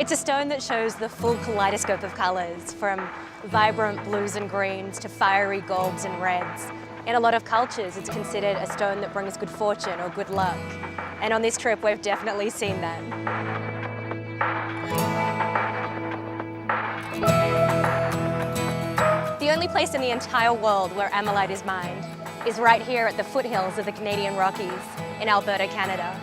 It's a stone that shows the full kaleidoscope of colours, from vibrant blues and greens to fiery golds and reds. In a lot of cultures, it's considered a stone that brings good fortune or good luck. And on this trip, we've definitely seen that. The only place in the entire world where ammonite is mined is right here at the foothills of the Canadian Rockies in Alberta, Canada.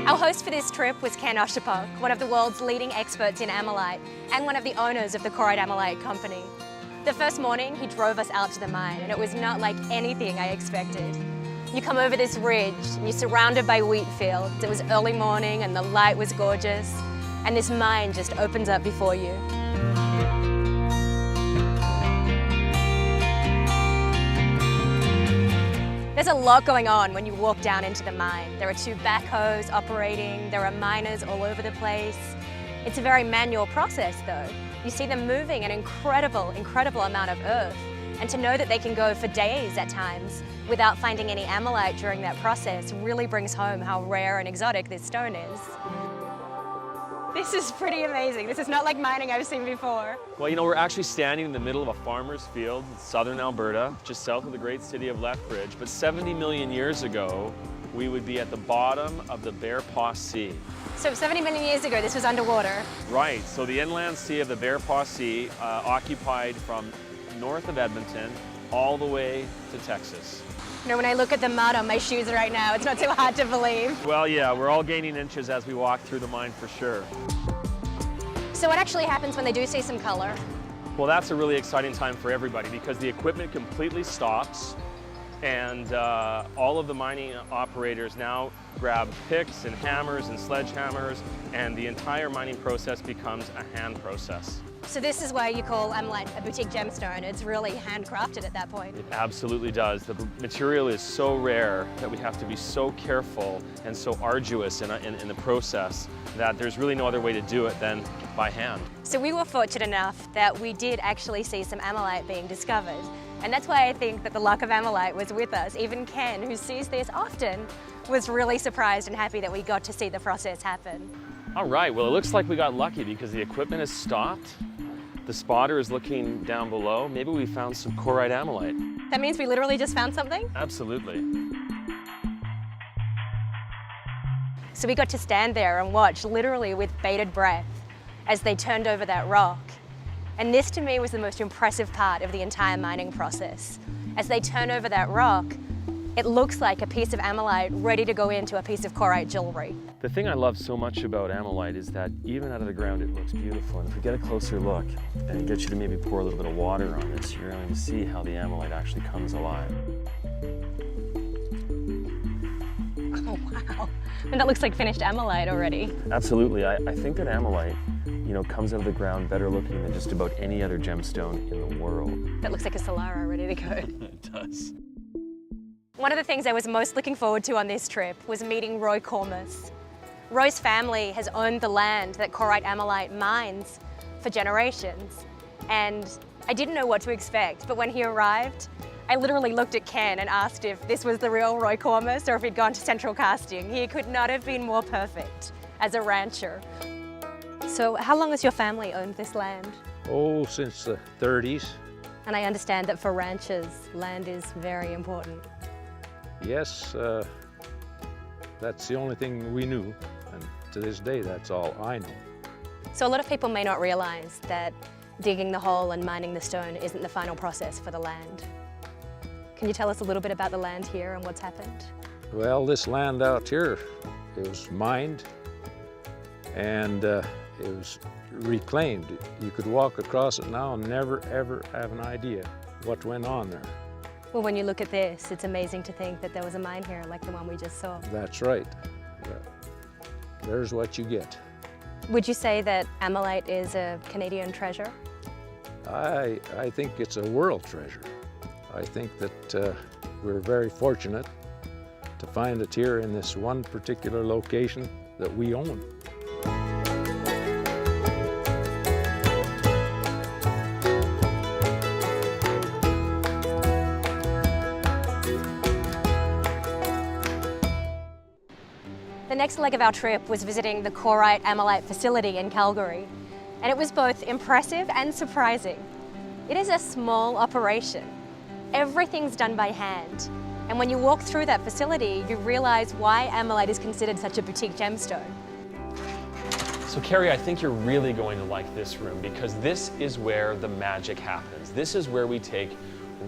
Our host for this trip was Ken Oshapok, one of the world's leading experts in ammonite and one of the owners of the Korite Ammonite Company. The first morning, he drove us out to the mine, and it was not like anything I expected. You come over this ridge, and you're surrounded by wheat fields. It was early morning, and the light was gorgeous, and this mine just opens up before you. There's a lot going on when you walk down into the mine. There are two backhoes operating, there are miners all over the place. It's a very manual process though. You see them moving an incredible amount of earth. And to know that they can go for days at times without finding any ammonite during that process really brings home how rare and exotic this stone is. This is pretty amazing. This is not like mining I've seen before. Well, you know, we're actually standing in the middle of a farmer's field in southern Alberta, just south of the great city of Lethbridge. But 70 million years ago, we would be at the bottom of the Bear Paw Sea. So 70 million years ago, this was underwater. Right, so the inland sea of the Bear Paw Sea occupied from north of Edmonton all the way to Texas. You know, when I look at the mud on my shoes right now, it's not too hard to believe. Well, yeah, we're all gaining inches as we walk through the mine for sure. So what actually happens when they do see some color? Well, that's a really exciting time for everybody because the equipment completely stops and all of the mining operators now grab picks and hammers and sledgehammers, and the entire mining process becomes a hand process. So this is why you call ammonite a boutique gemstone. It's really handcrafted at that point. It absolutely does. The material is so rare that we have to be so careful and so arduous in the process that there's really no other way to do it than by hand. So we were fortunate enough that we did actually see some ammonite being discovered. And that's why I think that the luck of ammonite was with us. Even Ken, who sees this often, was really surprised and happy that we got to see the process happen. All right, well, it looks like we got lucky because the equipment has stopped. The spotter is looking down below. Maybe we found some Korite ammonite. That means we literally just found something? Absolutely. So we got to stand there and watch, literally with bated breath, as they turned over that rock. And this to me was the most impressive part of the entire mining process. As they turn over that rock, it looks like a piece of ammonite ready to go into a piece of Korite jewelry. The thing I love so much about ammonite is that even out of the ground it looks beautiful. And if we get a closer look and get you to maybe pour a little bit of water on this, you're going to see how the ammonite actually comes alive. Oh, wow. And that looks like finished ammonite already. Absolutely. I think that ammonite, you know, comes out of the ground better looking than just about any other gemstone in the world. That looks like a Solara ready to go. It does. One of the things I was most looking forward to on this trip was meeting Roy Cormus. Roy's family has owned the land that Korite ammonite mines for generations. And I didn't know what to expect, but when he arrived, I literally looked at Ken and asked if this was the real Roy Cormus or if he'd gone to Central Casting. He could not have been more perfect as a rancher. So how long has your family owned this land? Oh, since the 30s. And I understand that for ranchers, land is very important. Yes, that's the only thing we knew, and to this day, that's all I know. So a lot of people may not realize that digging the hole and mining the stone isn't the final process for the land. Can you tell us a little bit about the land here and what's happened? Well, this land out here, it was mined, and it was reclaimed. You could walk across it now and never, ever have an idea what went on there. Well, when you look at this, it's amazing to think that there was a mine here like the one we just saw. That's right. There's what you get. Would you say that ammonite is a Canadian treasure? I think it's a world treasure. I think that we're very fortunate to find it here in this one particular location that we own. next leg of our trip was visiting the Korite Ammonite facility in Calgary, and it was both impressive and surprising. It is a small operation. Everything's done by hand, and when you walk through that facility, you realize why Ammonite is considered such a boutique gemstone. So Carrie, I think you're really going to like this room because this is where the magic happens. This is where we take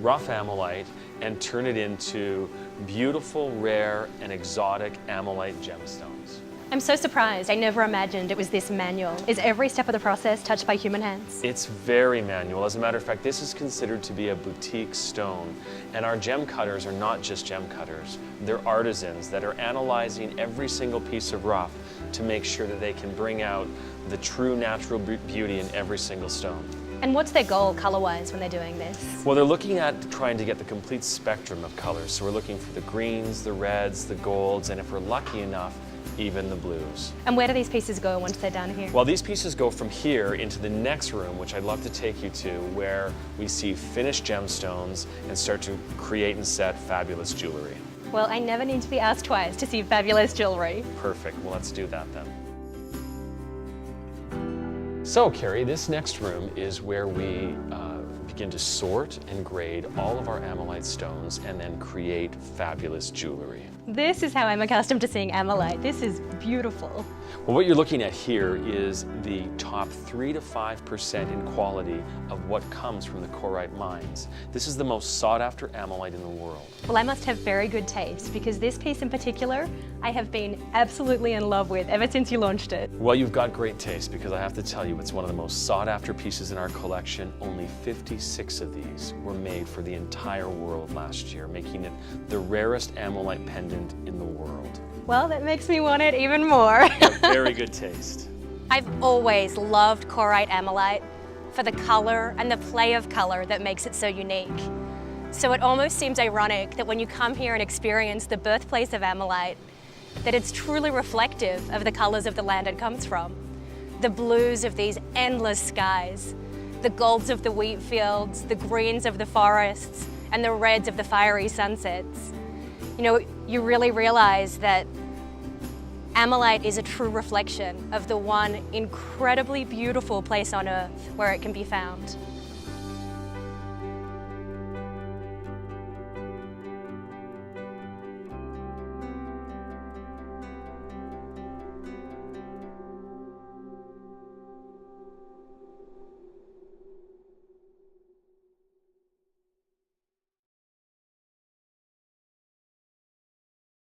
rough ammonite and turn it into beautiful, rare, and exotic ammonite gemstones. I'm so surprised. I never imagined it was this manual. Is every step of the process touched by human hands? It's very manual. As a matter of fact, this is considered to be a boutique stone. And our gem cutters are not just gem cutters. They're artisans that are analyzing every single piece of rough to make sure that they can bring out the true natural beauty in every single stone. And what's their goal color-wise when they're doing this? Well, they're looking at trying to get the complete spectrum of colors. So we're looking for the greens, the reds, the golds, and if we're lucky enough, even the blues. And where do these pieces go once they're done here? Well, these pieces go from here into the next room, which I'd love to take you to, where we see finished gemstones and start to create and set fabulous jewelry. Well, I never need to be asked twice to see fabulous jewelry. Perfect. Well, let's do that then. So, Carrie, this next room is where we begin to sort and grade all of our ammonite stones and then create fabulous jewelry. This is how I'm accustomed to seeing ammonite. This is beautiful. Well, what you're looking at here is the top 3 to 5% in quality of what comes from the Korite mines. This is the most sought after ammonite in the world. Well, I must have very good taste because this piece in particular, I have been absolutely in love with ever since you launched it. Well, you've got great taste because I have to tell you, it's one of the most sought after pieces in our collection. Only 56 of these were made for the entire world last year, making it the rarest ammonite pendant in the world. Well, that makes me want it even more. Very good taste. I've always loved Korite ammonite for the color and the play of color that makes it so unique. So it almost seems ironic that when you come here and experience the birthplace of ammonite, that it's truly reflective of the colors of the land it comes from. The blues of these endless skies, the golds of the wheat fields, the greens of the forests, and the reds of the fiery sunsets. You know, you really realize that ammonite is a true reflection of the one incredibly beautiful place on earth where it can be found.